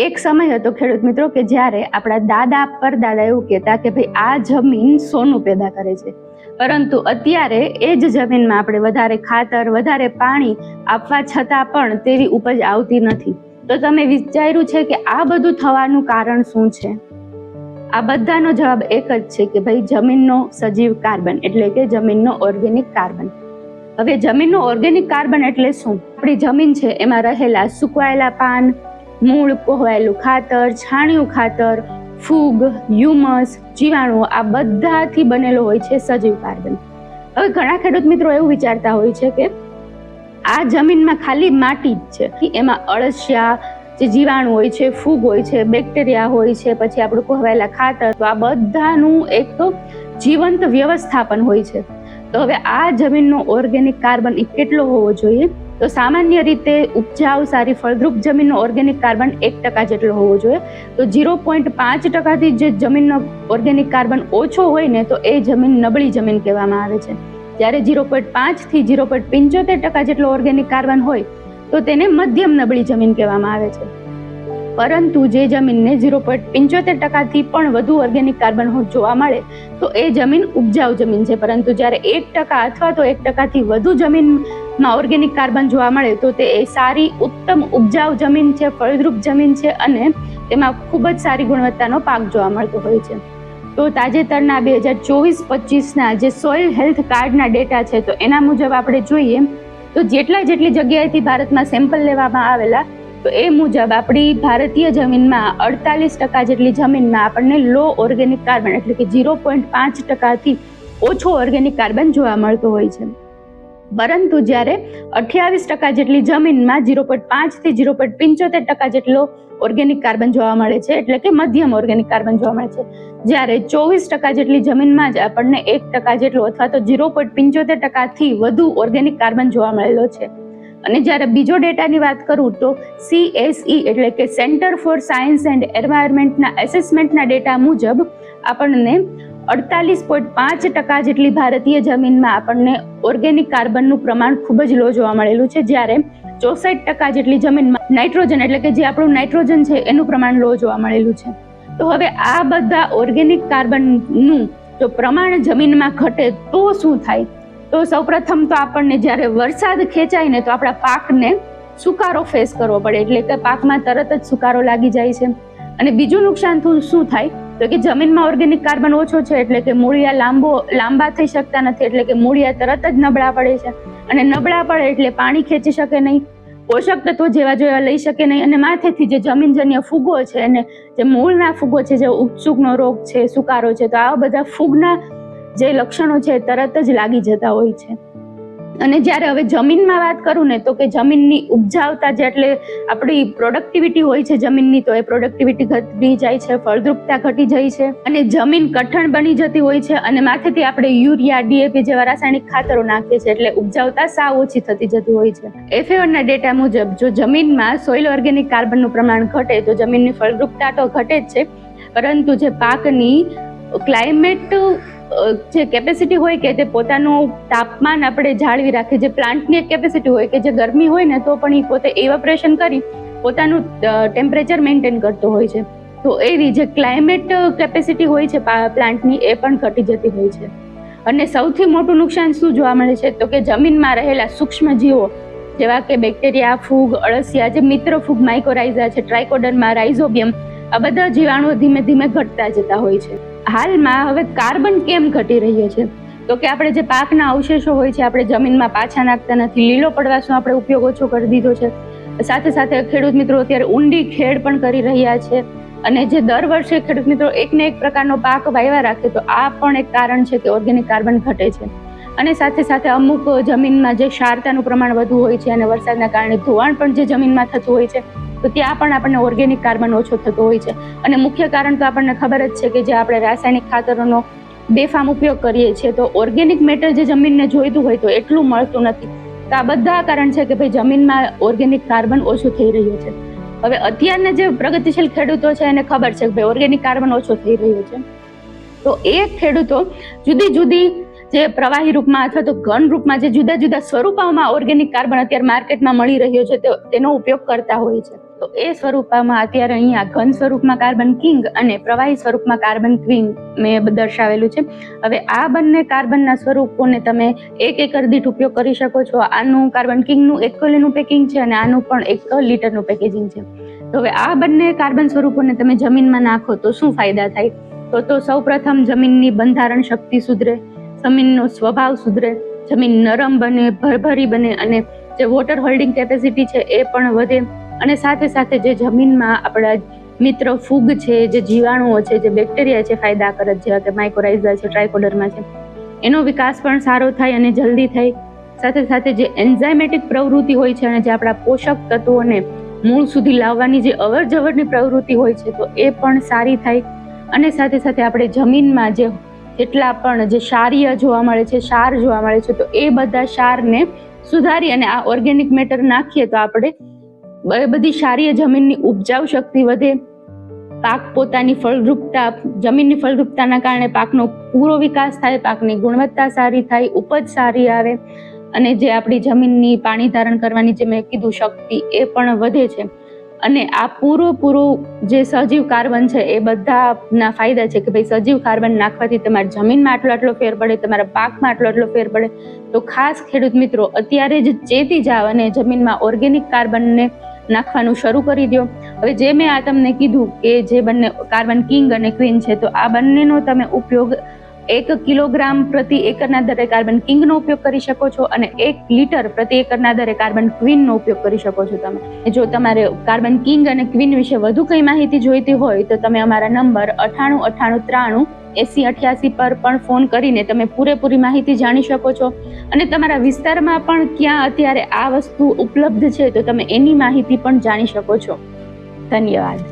એક સમય હતો ખેડૂત મિત્રો કે જ્યારે આપણા દાદા પરદાદા એવું કહેતા કે ભાઈ આ જમીન સોનું પેદા કરે છે, પરંતુ અત્યારે એ જ જમીનમાં આપણે વધારે ખાતર વધારે પાણી આપવા છતાં પણ તેવી ઉપજ આવતી નથી. તો તમે વિચાર્યું છે કે આ બધું થવાનું કારણ શું છે? આ બધાનો જવાબ એક જ છે કે ભાઈ જમીનનો સજીવ કાર્બન એટલે કે જમીનનો ઓર્ગેનિક કાર્બન. હવે જમીનનો ઓર્ગેનિક કાર્બન એટલે શું? આપણી જમીન છે એમાં રહેલા સુકવાયેલા પાન, મૂળ, કોહવાયેલું ખાતર, છાણિયું ખાતર, ફૂગ, હ્યુમસ, જીવાણુઓ આ બધાથી બનેલો હોય છે સજીવ કાર્બન. હવે ઘણા ખેડૂત મિત્રો એવું વિચારતા હોય છે કે આ જમીનમાં ખાલી માટી જ છે, એમાં અળસિયા જે જીવાણુ હોય છે, ફૂગ હોય છે, બેક્ટેરિયા હોય છે, પછી આપણું કોહવાયેલા ખાતર, તો આ બધાનું એક તો જીવંત વ્યવસ્થાપન હોય છે. તો હવે આ જમીનનો ઓર્ગેનિક કાર્બન એ કેટલો હોવો જોઈએ? તો સામાન્ય રીતે ઉપજાઉ સારી ફળદ્રુપ જમીનનો ઓર્ગેનિક કાર્બન 1% જેટલો હોવો જોઈએ. તો 0.5%થી જે જમીનનો ઓર્ગેનિક કાર્બન ઓછો હોય ને તો એ જમીન નબળી જમીન કહેવામાં આવે છે. જ્યારે 0.5 થી 0.75% જેટલો ઓર્ગેનિક કાર્બન હોય તો તેને મધ્યમ નબળી જમીન કહેવામાં આવે છે. પરંતુ જે જમીનને 0.75%થી પણ વધુ ઓર્ગેનિક કાર્બન જોવા મળે તો એ જમીન ઉપજાઉ જમીન છે. પરંતુ જ્યારે 1% અથવા તો 1%થી વધુ જમીનમાં ઓર્ગેનિક કાર્બન જોવા મળે તો તે સારી ઉત્તમ ઉપજાઉ જમીન છે, ફળદ્રુપ જમીન છે અને તેમાં ખૂબ જ સારી ગુણવત્તાનો પાક જોવા મળતો હોય છે. તો તાજેતરના 2024-25ના જે સોઇલ હેલ્થ કાર્ડના ડેટા છે તો એના મુજબ આપણે જોઈએ તો જેટલી જગ્યાએથી ભારતમાં સેમ્પલ લેવામાં આવેલા તો એ મુજબ આપણી ભારતીય જમીનમાં 48% જેટલી જમીનમાં આપણને લો ઓર્ગેનિક કાર્બન એટલે કે 0.5%થી ઓછો ઓર્ગેનિક કાર્બન જોવા મળતો હોય છે. પરંતુ જ્યારે 28% જેટલી જમીનમાં 0.5 થી 0.75% જેટલો ઓર્ગેનિક કાર્બન જોવા મળે છે, એટલે કે મધ્યમ ઓર્ગેનિક કાર્બન જોવા મળે છે. જ્યારે 24% જેટલી જમીનમાં જ આપણને 1% જેટલો અથવા તો 0.75%થી વધુ ઓર્ગેનિક કાર્બન જોવા મળેલો છે. અને જ્યારે બીજો ડેટાની વાત કરું તો CSE એટલે કે સેન્ટર ફોર સાયન્સ એન્ડ એન્વાયરમેન્ટના એસેસમેન્ટના ડેટા મુજબ આપણને 48.5% જેટલી ભારતીય જમીનમાં આપણને ઓર્ગેનિક કાર્બનનું પ્રમાણ ખૂબ જ લો જોવા મળેલું છે. જ્યારે 64% જેટલી જમીનમાં નાઇટ્રોજન એટલે કે જે આપણું નાઇટ્રોજન છે એનું પ્રમાણ લો જોવા મળેલું છે. તો હવે આ બધા ઓર્ગેનિક કાર્બનનું જો પ્રમાણ જમીનમાં ઘટે તો શું થાય? તો સૌપ્રથમ તો આપણને જ્યારે વરસાદ ખેંચાય ને તો આપણા પાકને સુકારો ફેસ કરવો પડે, એટલે કે પાકમાં તરત જ સુકારો લાગી જાય છે. અને બીજું નુકસાન શું થાય તો કે જમીનમાં ઓર્ગેનિક કાર્બન ઓછો છે એટલે કે મૂળિયા લાંબા થઈ શકતા નથી, એટલે કે મૂળિયા તરત જ નબળા પડે છે અને નબળા પડે એટલે પાણી ખેંચી શકે નહીં, પોષક તત્વો જેવા લઈ શકે નહીં અને માથેથી જે જમીનજન્ય ફૂગો છે અને જે મૂળના ફૂગો છે, જે ઉત્સુકનો રોગ છે, સુકારો છે, તો આવા બધા ફૂગના જે લક્ષણો છે તરત જ લાગી જતા હોય છે. અને જ્યારે હવે જમીનમાં વાત કરું ને તો કે જમીનની ઉપજાવતા જે એટલે આપણી પ્રોડક્ટિવિટી હોય છે જમીનની, તો એ પ્રોડક્ટિવિટી ઘટી જાય છે, ફળદ્રુપતા ઘટી જાય છે અને જમીન કઠણ બની જતી હોય છે અને માથેથી આપણે યુરિયા, DAP જેવા રાસાયણિક ખાતરો નાખીએ છીએ એટલે ઉપજાવતા સાવ ઓછી થતી જતી હોય છે. FAOના ડેટા મુજબ જો જમીનમાં સોઇલ ઓર્ગેનિક કાર્બનનું પ્રમાણ ઘટે તો જમીનની ફળદ્રુપતા તો ઘટે જ છે, પરંતુ જે પાકની ક્લાઇમેટ જે કેપેસિટી હોય કે તે પોતાનું તાપમાન આપણે જાળવી રાખે, જે પ્લાન્ટની એક કેપેસિટી હોય કે જે ગરમી હોય ને તો પણ એ પોતે ઇવેપોરેશન કરી પોતાનું ટેમ્પરેચર મેન્ટેન કરતો હોય છે. તો એવી જે ક્લાઇમેટ કેપેસિટી હોય છે પ્લાન્ટની એ પણ ઘટી જતી હોય છે. અને સૌથી મોટું નુકસાન શું જોવા મળે છે તો કે જમીનમાં રહેલા સૂક્ષ્મ જીવો જેવા કે બેક્ટેરિયા, ફૂગ, અળસિયા, જે મિત્ર ફૂગ માઇકોરાઇઝા છે, ટ્રાઇકોડર્મા, રાઇઝોબિયમ, આ બધા જીવાણુઓ ધીમે ધીમે ઘટતા જતા હોય છે. હાલમાં હવે કાર્બન કેમ ઘટી રહ્યો છે તો કે આપણે જે પાકના અવશેષો હોય છે આપણે જમીનમાં પાછા નાખતા નથી, લીલો પડવાશનો આપણે ઉપયોગ ઓછો કરી દીધો છે. સાથે સાથે ખેડૂત મિત્રો અત્યારે ઊંડી ખેડ પણ કરી રહ્યા છે અને જે દર વર્ષે ખેડૂત મિત્રો એક ને એક પ્રકારનો પાક વાવ્યા રાખે તો આ પણ એક કારણ છે કે ઓર્ગેનિક કાર્બન ઘટે છે. અને સાથે સાથે અમુક જમીનમાં જે ક્ષારતાનું પ્રમાણ વધુ હોય છે અને વરસાદના કારણે ધોવાણ પણ જે જમીનમાં થતું હોય છે તો ત્યાં પણ આપણને ઓર્ગેનિક કાર્બન ઓછો થતો હોય છે. અને મુખ્ય કારણ તો આપણને ખબર જ છે કે જે આપણે રાસાયણિક ખાતરોનો બેફામ ઉપયોગ કરીએ છીએ તો ઓર્ગેનિક મેટર જે જમીનને જોઈતું હોય તો એટલું મળતું નથી. તો આ બધા કારણ છે કે ભાઈ જમીનમાં ઓર્ગેનિક કાર્બન ઓછું થઈ રહ્યું છે. હવે અત્યારના જે પ્રગતિશીલ ખેડૂતો છે એને ખબર છે કે ભાઈ ઓર્ગેનિક કાર્બન ઓછો થઈ રહ્યો છે, તો એ ખેડૂતો જુદી જુદી જે પ્રવાહી રૂપમાં અથવા તો ઘન રૂપમાં જે જુદા જુદા સ્વરૂપોમાં ઓર્ગેનિક કાર્બન અત્યારે માર્કેટમાં મળી રહ્યો છે તેનો ઉપયોગ કરતા હોય છે. તો એ સ્વરૂપમાં અત્યારે અહીંયા ઘન સ્વરૂપમાં કાર્બન કિંગ અને પ્રવાહી સ્વરૂપમાં કાર્બન ક્વીન મેં દર્શાવેલું છે. હવે આ બંને કાર્બનના સ્વરૂપોને તમે 1 એકર દીઠ ઉપયોગ કરી શકો છો. આનું કાર્બન કિંગનું 1 કિલોનું પેકિંગ છે અને આનું પણ 1 લીટરનું પેકેજિંગ છે. તો હવે આ બંને કાર્બન સ્વરૂપોને તમે જમીનમાં નાખો તો શું ફાયદા થાય? તો સૌ પ્રથમ જમીનની બંધારણ શક્તિ સુધરે, જમીનનો સ્વભાવ સુધરે, જમીન નરમ બને, ભરભરી બને અને જે વોટર હોલ્ડિંગ કેપેસિટી છે એ પણ વધે. અને સાથે સાથે જે જમીનમાં આપણા મિત્ર ફૂગ છે, જે જીવાણુઓ છે, જે બેક્ટેરિયા છે ફાયદાકારક, જેવા કે માઇકોરાઇઝા છે, ટ્રાઇકોડર્મા છે, એનો વિકાસ પણ સારો થાય અને જલ્દી થાય. સાથે સાથે જે એન્ઝાઇમેટિક પ્રવૃત્તિ હોય છે અને જે આપણા પોષક તત્વોને મૂળ સુધી લાવવાની જે અવર જવરની પ્રવૃત્તિ હોય છે તો એ પણ સારી થાય. અને સાથે સાથે આપણે જમીનમાં જેટલા પણ જે ક્ષારીય જોવા મળે છે, ક્ષાર જોવા મળે છે, તો એ બધા ક્ષારને સુધારી અને આ ઓર્ગેનિક મેટર નાખીએ તો આપણે બધી ક્ષારીય જમીનની ઉપજાવ શક્તિ વધે, પાક પોતાની ફળદ્રુપતા, જમીનની ફળદ્રુપતાના કારણે પાકનો પૂરો વિકાસ થાય, પાકની ગુણવત્તા સારી થાય, ઉપજ સારી આવે અને જે આપણી જમીનની પાણી ધારણ કરવાની જે મેં કીધું શક્તિ એ પણ વધે છે. અને આ પૂરું જે સજીવ કાર્બન છે એ બધાના ફાયદા છે કે ભાઈ સજીવ કાર્બન નાખવાથી તમારી જમીનમાં આટલો ફેર પડે, તમારા પાકમાં આટલો ફેર પડે. તો ખાસ ખેડૂત મિત્રો અત્યારે જ ચેતી જાવ અને જમીનમાં ઓર્ગેનિક કાર્બનને નાખવાનું શરૂ કરી દો. હવે જે મેં આ તમને કીધું કે જે બંને કાર્બન કિંગ અને ક્વીન છે, તો આ બંનેનો તમે ઉપયોગ 1 કિલોગ્રામ પ્રતિ એકરના દરે કાર્બન કિંગનો ઉપયોગ કરી શકો છો અને 1 લીટર પ્રતિ એકરના દરે કાર્બન ક્વીનનો ઉપયોગ કરી શકો છો તમે. જો તમારે કાર્બન કિંગ અને ક્વીન વિશે વધુ કંઈ માહિતી જોઈતી હોય તો તમે અમારા નંબર 98 98 93 80 88 પર પણ ફોન કરીને તમે પૂરેપૂરી માહિતી જાણી શકો છો. અને તમારા વિસ્તારમાં પણ ક્યાં અત્યારે આ વસ્તુ ઉપલબ્ધ છે તો તમે એની માહિતી પણ જાણી શકો છો. ધન્યવાદ.